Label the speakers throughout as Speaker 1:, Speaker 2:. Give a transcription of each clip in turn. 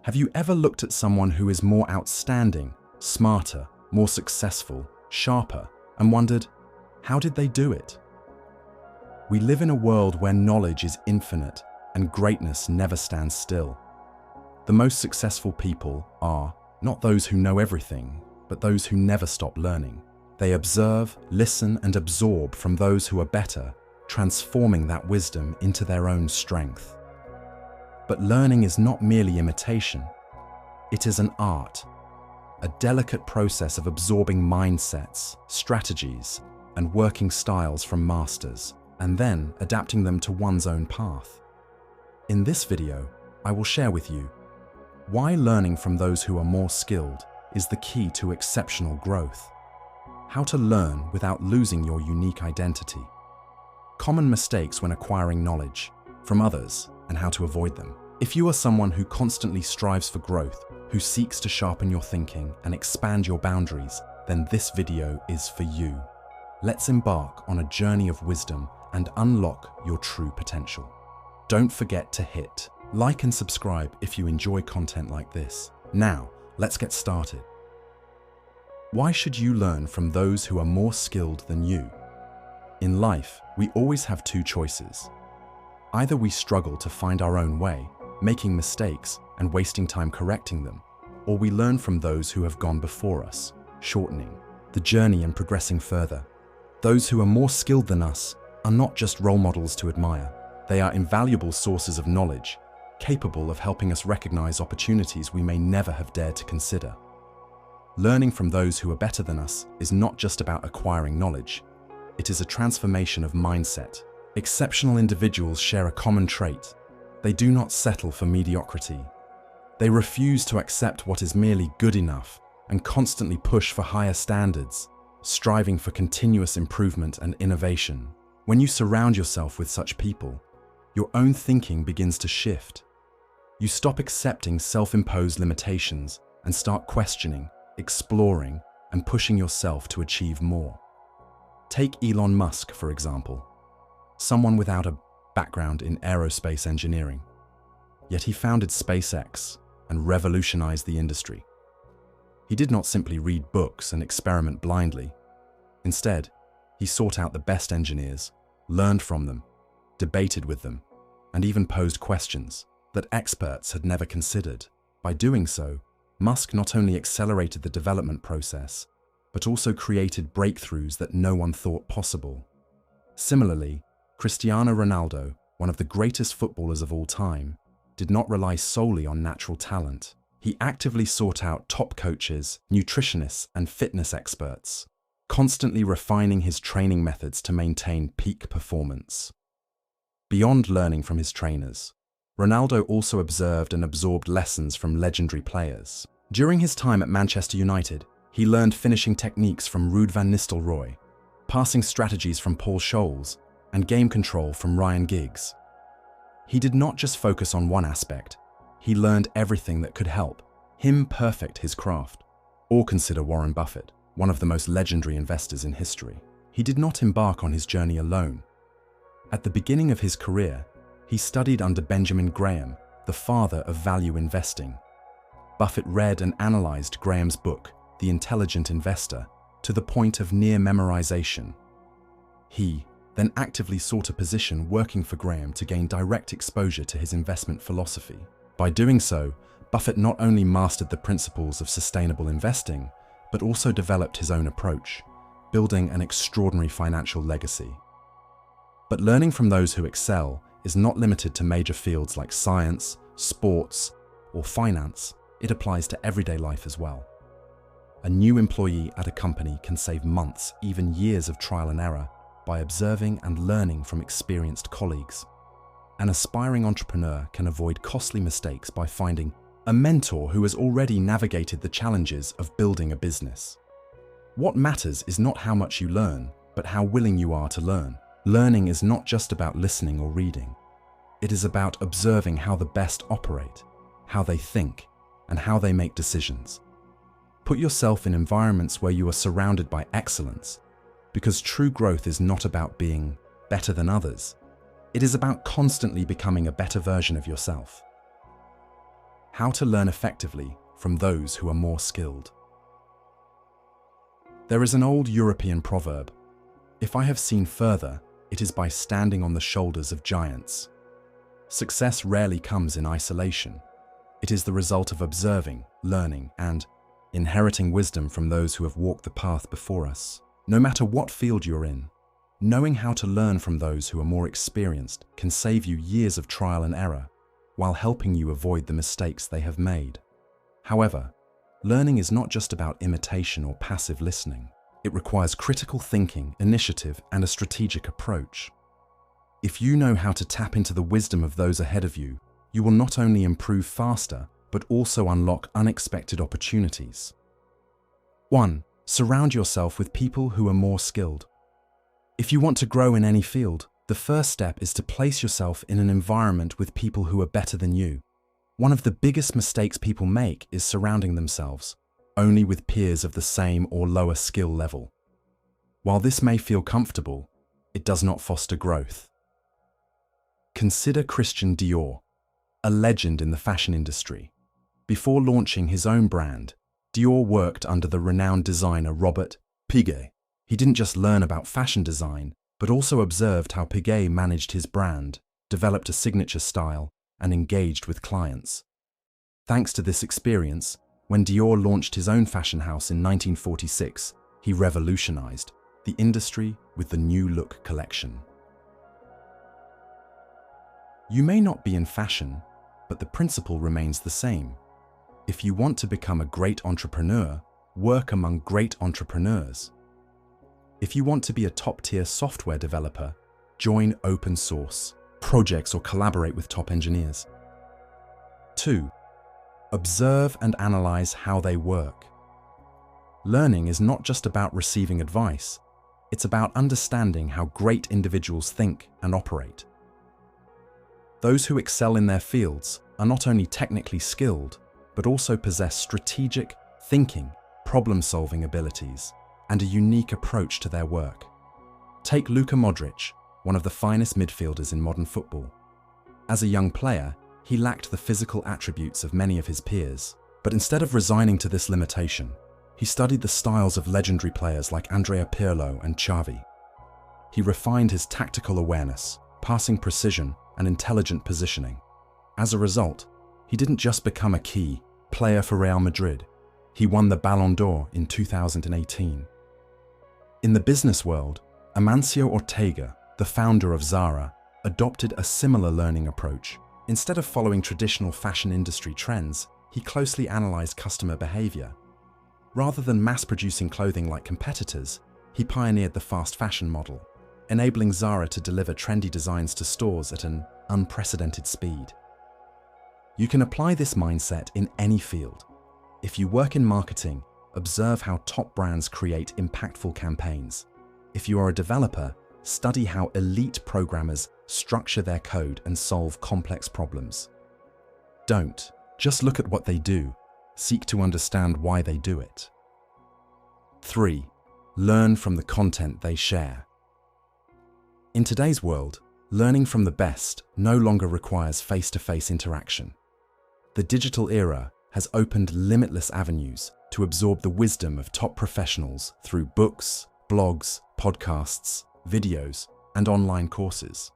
Speaker 1: Have you ever looked at someone who is more outstanding, smarter, more successful, sharper, and wondered, how did they do it? We live in a world where knowledge is infinite and greatness never stands still. The most successful people are not those who know everything, but those who never stop learning. They observe, listen, and absorb from those who are better, transforming that wisdom into their own strength. But learning is not merely imitation. It is an art, a delicate process of absorbing mindsets, strategies, and working styles from masters, and then adapting them to one's own path. In this video, I will share with you why learning from those who are more skilled is the key to exceptional growth, how to learn without losing your unique identity, common mistakes when acquiring knowledge from others, and how to avoid them. If you are someone who constantly strives for growth, who seeks to sharpen your thinking and expand your boundaries, then this video is for you. Let's embark on a journey of wisdom and unlock your true potential. Don't forget to hit like and subscribe if you enjoy content like this. Now, let's get started. Why should you learn from those who are more skilled than you? In life, we always have two choices. Either we struggle to find our own way, making mistakes and wasting time correcting them, or we learn from those who have gone before us, shortening the journey and progressing further. Those who are more skilled than us are not just role models to admire. They are invaluable sources of knowledge, capable of helping us recognize opportunities we may never have dared to consider. Learning from those who are better than us is not just about acquiring knowledge. It is a transformation of mindset. Exceptional individuals share a common trait. They do not settle for mediocrity. They refuse to accept what is merely good enough and constantly push for higher standards, striving for continuous improvement and innovation. When you surround yourself with such people, your own thinking begins to shift. You stop accepting self-imposed limitations and start questioning, exploring, and pushing yourself to achieve more. Take Elon Musk, for example, someone without a background in aerospace engineering. Yet he founded SpaceX and revolutionized the industry. He did not simply read books and experiment blindly. Instead, he sought out the best engineers, learned from them, debated with them, and even posed questions that experts had never considered. By doing so, Musk not only accelerated the development process, but also created breakthroughs that no one thought possible. Similarly, Cristiano Ronaldo, one of the greatest footballers of all time, did not rely solely on natural talent. He actively sought out top coaches, nutritionists, and fitness experts, constantly refining his training methods to maintain peak performance. Beyond learning from his trainers, Ronaldo also observed and absorbed lessons from legendary players. During his time at Manchester United, he learned finishing techniques from Ruud van Nistelrooy, passing strategies from Paul Scholes, and game control from Ryan Giggs. He did not just focus on one aspect, he learned everything that could help him perfect his craft. Or consider Warren Buffett, one of the most legendary investors in history. He did not embark on his journey alone. At the beginning of his career, he studied under Benjamin Graham, the father of value investing. Buffett read and analyzed Graham's book, The Intelligent Investor, to the point of near memorization. He then actively sought a position working for Graham to gain direct exposure to his investment philosophy. By doing so, Buffett not only mastered the principles of sustainable investing, but also developed his own approach, building an extraordinary financial legacy. But learning from those who excel is not limited to major fields like science, sports, or finance. It applies to everyday life as well. A new employee at a company can save months, even years of trial and error by observing and learning from experienced colleagues. An aspiring entrepreneur can avoid costly mistakes by finding a mentor who has already navigated the challenges of building a business. What matters is not how much you learn, but how willing you are to learn. Learning is not just about listening or reading. It is about observing how the best operate, how they think, and how they make decisions. Put yourself in environments where you are surrounded by excellence, because true growth is not about being better than others. It is about constantly becoming a better version of yourself. how to learn effectively from those who are more skilled. There is an old European proverb, "If I have seen further, it is by standing on the shoulders of giants." Success rarely comes in isolation. It is the result of observing, learning, and inheriting wisdom from those who have walked the path before us. No matter what field you're in, knowing how to learn from those who are more experienced can save you years of trial and error, while helping you avoid the mistakes they have made. However, learning is not just about imitation or passive listening. It requires critical thinking, initiative, and a strategic approach. If you know how to tap into the wisdom of those ahead of you, you will not only improve faster, but also unlock unexpected opportunities. 1. Surround yourself with people who are more skilled. If you want to grow in any field, the first step is to place yourself in an environment with people who are better than you. One of the biggest mistakes people make is surrounding themselves only with peers of the same or lower skill level. While this may feel comfortable, it does not foster growth. Consider Christian Dior, a legend in the fashion industry. Before launching his own brand, Dior worked under the renowned designer Robert Piguet. He didn't just learn about fashion design, but also observed how Piguet managed his brand, developed a signature style, and engaged with clients. Thanks to this experience, when Dior launched his own fashion house in 1946, he revolutionized the industry with the New Look collection. You may not be in fashion, but the principle remains the same. If you want to become a great entrepreneur, work among great entrepreneurs. If you want to be a top-tier software developer, join open source projects or collaborate with top engineers. 2. Observe and analyze how they work. Learning is not just about receiving advice, it's about understanding how great individuals think and operate. Those who excel in their fields are not only technically skilled, but also possess strategic thinking, problem-solving abilities, and a unique approach to their work. Take Luka Modric, one of the finest midfielders in modern football. As a young player, he lacked the physical attributes of many of his peers, but instead of resigning to this limitation, he studied the styles of legendary players like Andrea Pirlo and Xavi. He refined his tactical awareness, passing precision, and intelligent positioning. As a result, he didn't just become a key player for Real Madrid, he won the Ballon d'Or in 2018. In the business world, Amancio Ortega, the founder of Zara, adopted a similar learning approach. Instead of following traditional fashion industry trends, he closely analyzed customer behavior. Rather than mass-producing clothing like competitors, he pioneered the fast fashion model, enabling Zara to deliver trendy designs to stores at an unprecedented speed. You can apply this mindset in any field. If you work in marketing, observe how top brands create impactful campaigns. If you are a developer, study how elite programmers structure their code and solve complex problems. Don't just look at what they do, seek to understand why they do it. 3. Learn from the content they share. In today's world, learning from the best no longer requires face-to-face interaction. The digital era has opened limitless avenues to absorb the wisdom of top professionals through books, blogs, podcasts, videos, and online courses.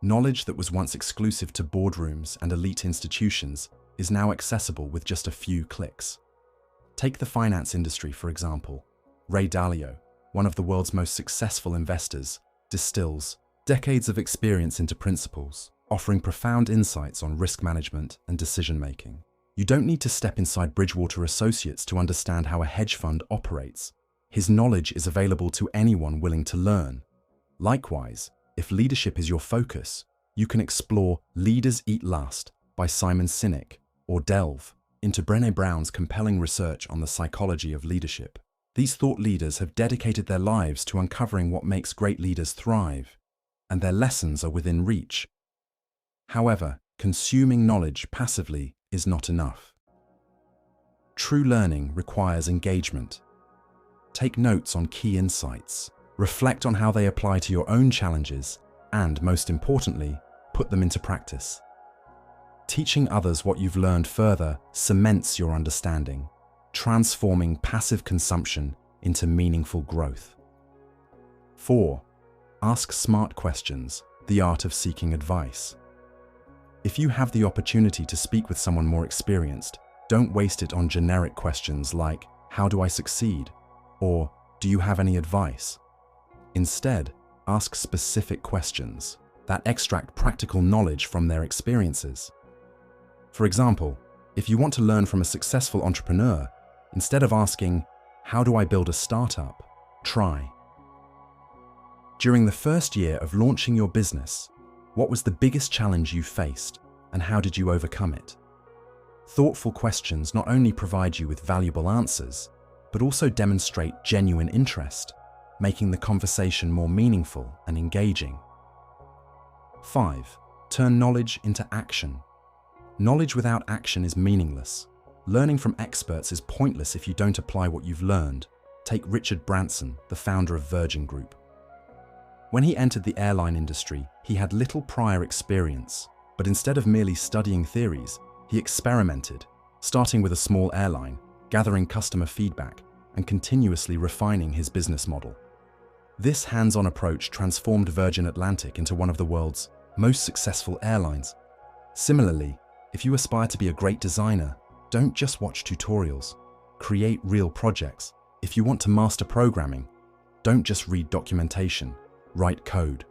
Speaker 1: Knowledge that was once exclusive to boardrooms and elite institutions is now accessible with just a few clicks. Take the finance industry, for example. Ray Dalio, one of the world's most successful investors, distills decades of experience into principles, offering profound insights on risk management and decision-making. You don't need to step inside Bridgewater Associates to understand how a hedge fund operates. His knowledge is available to anyone willing to learn. Likewise, if leadership is your focus, you can explore Leaders Eat Last by Simon Sinek or delve into Brené Brown's compelling research on the psychology of leadership. These thought leaders have dedicated their lives to uncovering what makes great leaders thrive, and their lessons are within reach. However, consuming knowledge passively is not enough. True learning requires engagement. Take notes on key insights, reflect on how they apply to your own challenges, and, most importantly, put them into practice. Teaching others what you've learned further cements your understanding, transforming passive consumption into meaningful growth. 4. Ask smart questions, the art of seeking advice. If you have the opportunity to speak with someone more experienced, don't waste it on generic questions like, "How do I succeed?" or "Do you have any advice?" Instead, ask specific questions that extract practical knowledge from their experiences. For example, if you want to learn from a successful entrepreneur, instead of asking, "How do I build a startup?" try, "During the first year of launching your business, what was the biggest challenge you faced, and how did you overcome it?" Thoughtful questions not only provide you with valuable answers, but also demonstrate genuine interest, making the conversation more meaningful and engaging. 5. Turn knowledge into action. Knowledge without action is meaningless. Learning from experts is pointless if you don't apply what you've learned. Take Richard Branson, the founder of Virgin Group. When he entered the airline industry, he had little prior experience, but instead of merely studying theories, he experimented, starting with a small airline, gathering customer feedback, and continuously refining his business model. This hands-on approach transformed Virgin Atlantic into one of the world's most successful airlines. Similarly, if you aspire to be a great designer, don't just watch tutorials. Create real projects. If you want to master programming, don't just read documentation. Write code.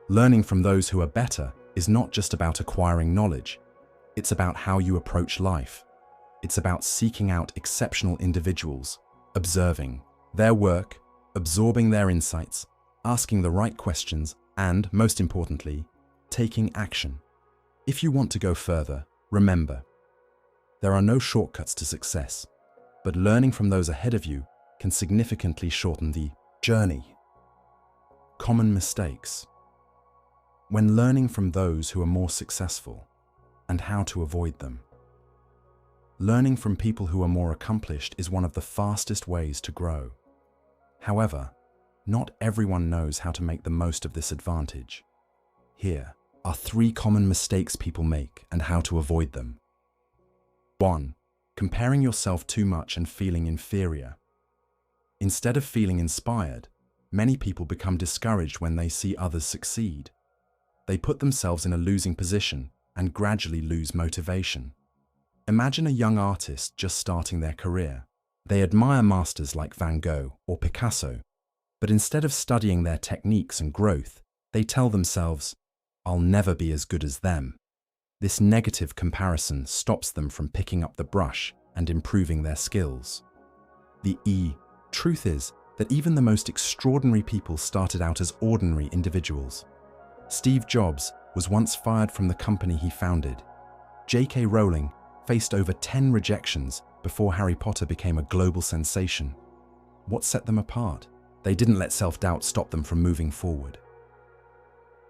Speaker 1: Learning from those who are better is not just about acquiring knowledge. It's about how you approach life. It's about seeking out exceptional individuals, observing their work, absorbing their insights, asking the right questions, and, most importantly, taking action. If you want to go further, remember, there are no shortcuts to success, but learning from those ahead of you can significantly shorten the journey. Common mistakes. When learning from those who are more successful and how to avoid them. Learning from people who are more accomplished is one of the fastest ways to grow. However, not everyone knows how to make the most of this advantage. Here are 3 common mistakes people make and how to avoid them. 1. Comparing yourself too much and feeling inferior. Instead of feeling inspired, many people become discouraged when they see others succeed. They put themselves in a losing position and gradually lose motivation. Imagine a young artist just starting their career. They admire masters like Van Gogh or Picasso, but instead of studying their techniques and growth, they tell themselves, "I'll never be as good as them." This negative comparison stops them from picking up the brush and improving their skills. The truth is that even the most extraordinary people started out as ordinary individuals. Steve Jobs was once fired from the company he founded. J.K. Rowling faced over 10 rejections before Harry Potter became a global sensation. What set them apart? They didn't let self-doubt stop them from moving forward.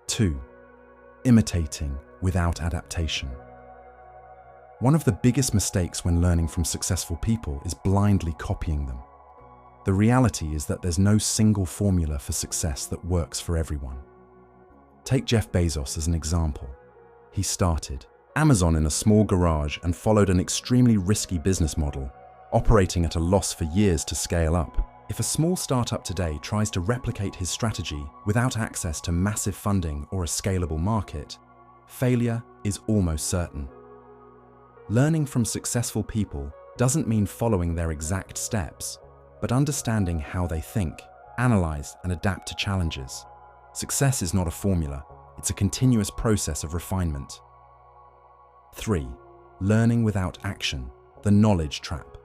Speaker 1: 2. Imitating without adaptation. One of the biggest mistakes when learning from successful people is blindly copying them. The reality is that there's no single formula for success that works for everyone. Take Jeff Bezos as an example. He started Amazon in a small garage and followed an extremely risky business model, operating at a loss for years to scale up. If a small startup today tries to replicate his strategy without access to massive funding or a scalable market, failure is almost certain. Learning from successful people doesn't mean following their exact steps, but understanding how they think, analyze, and adapt to challenges. Success is not a formula, it's a continuous process of refinement. 3. Learning without action, the knowledge trap.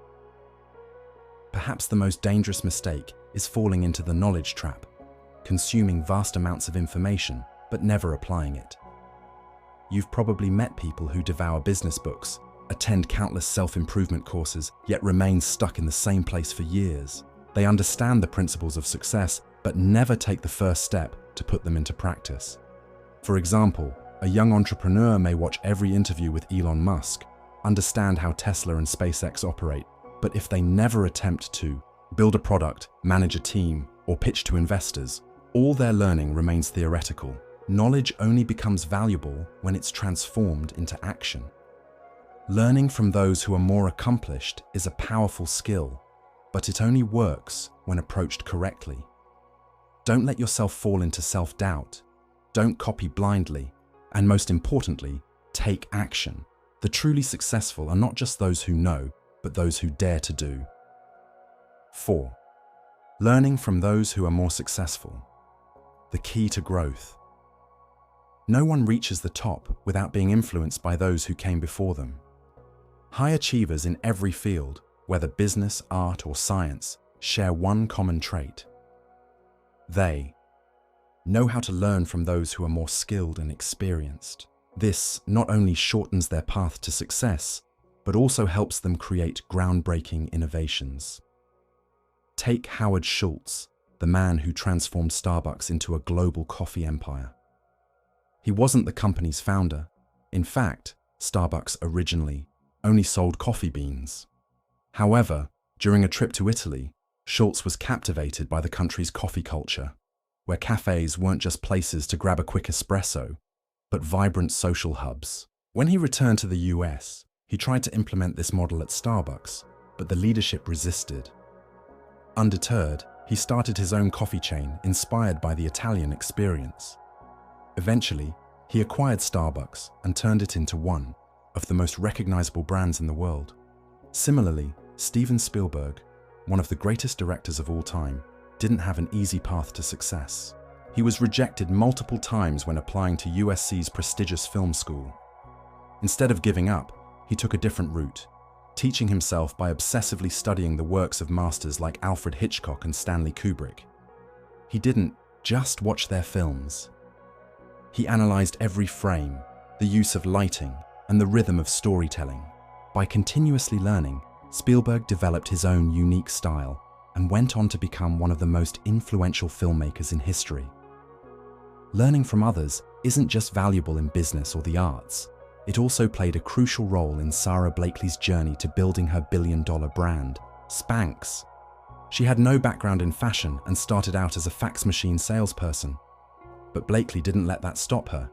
Speaker 1: Perhaps the most dangerous mistake is falling into the knowledge trap, consuming vast amounts of information but never applying it. You've probably met people who devour business books, attend countless self-improvement courses, yet remain stuck in the same place for years. They understand the principles of success, but never take the first step to put them into practice. For example, a young entrepreneur may watch every interview with Elon Musk, understand how Tesla and SpaceX operate, but if they never attempt to build a product, manage a team, or pitch to investors, all their learning remains theoretical. knowledge only becomes valuable when it's transformed into action. Learning from those who are more accomplished is a powerful skill, but it only works when approached correctly. Don't let yourself fall into self-doubt. Don't copy blindly, and most importantly, take action. The truly successful are not just those who know, but those who dare to do. 4. Learning from those who are more successful. The key to growth. No one reaches the top without being influenced by those who came before them. High achievers in every field, whether business, art, or science, share one common trait. They know how to learn from those who are more skilled and experienced. This not only shortens their path to success, but also helps them create groundbreaking innovations. Take Howard Schultz, the man who transformed Starbucks into a global coffee empire. He wasn't the company's founder. In fact, Starbucks originally only sold coffee beans. However, during a trip to Italy, Schultz was captivated by the country's coffee culture, where cafes weren't just places to grab a quick espresso, but vibrant social hubs. When he returned to the US, he tried to implement this model at Starbucks, but the leadership resisted. Undeterred, he started his own coffee chain inspired by the Italian experience. Eventually, he acquired Starbucks and turned it into one of the most recognizable brands in the world. Similarly, Steven Spielberg, one of the greatest directors of all time, didn't have an easy path to success. He was rejected multiple times when applying to USC's prestigious film school. Instead of giving up, he took a different route, teaching himself by obsessively studying the works of masters like Alfred Hitchcock and Stanley Kubrick. He didn't just watch their films. He analyzed every frame, the use of lighting, and the rhythm of storytelling. By continuously learning, Spielberg developed his own unique style and went on to become one of the most influential filmmakers in history. Learning from others isn't just valuable in business or the arts. It also played a crucial role in Sara Blakely's journey to building her billion-dollar brand, Spanx. She had no background in fashion and started out as a fax machine salesperson. But Blakely didn't let that stop her.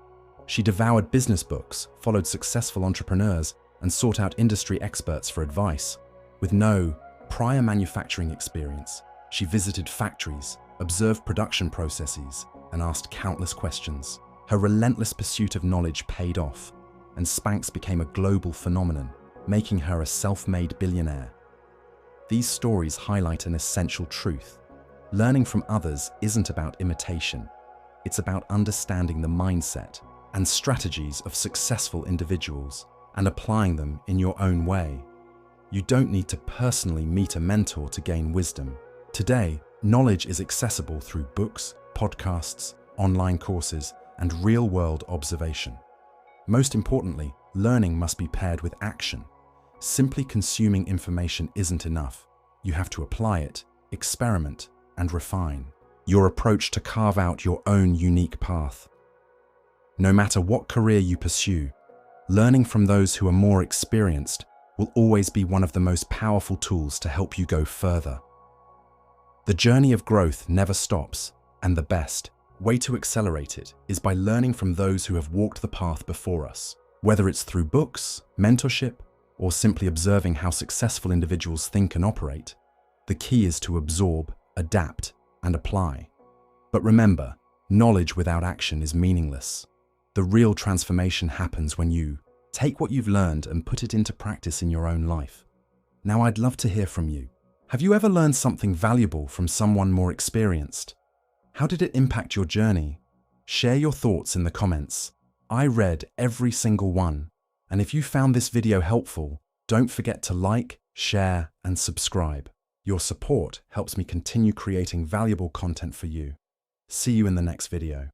Speaker 1: She devoured business books, followed successful entrepreneurs, and sought out industry experts for advice. With no prior manufacturing experience, she visited factories, observed production processes, and asked countless questions. Her relentless pursuit of knowledge paid off, and Spanx became a global phenomenon, making her a self-made billionaire. These stories highlight an essential truth. Learning from others isn't about imitation. It's about understanding the mindset and strategies of successful individuals and applying them in your own way. You don't need to personally meet a mentor to gain wisdom. Today, knowledge is accessible through books, podcasts, online courses, and real-world observation. Most importantly, learning must be paired with action. Simply consuming information isn't enough. You have to apply it, experiment, and refine your approach to carve out your own unique path. No matter what career you pursue, learning from those who are more experienced will always be one of the most powerful tools to help you go further. The journey of growth never stops, and the best way to accelerate it is by learning from those who have walked the path before us. Whether it's through books, mentorship, or simply observing how successful individuals think and operate, the key is to absorb, adapt, and apply. But remember, knowledge without action is meaningless. The real transformation happens when you take what you've learned and put it into practice in your own life. Now, I'd love to hear from you. Have you ever learned something valuable from someone more experienced? How did it impact your journey? Share your thoughts in the comments. I read every single one. And if you found this video helpful, don't forget to like, share, and subscribe. Your support helps me continue creating valuable content for you. See you in the next video.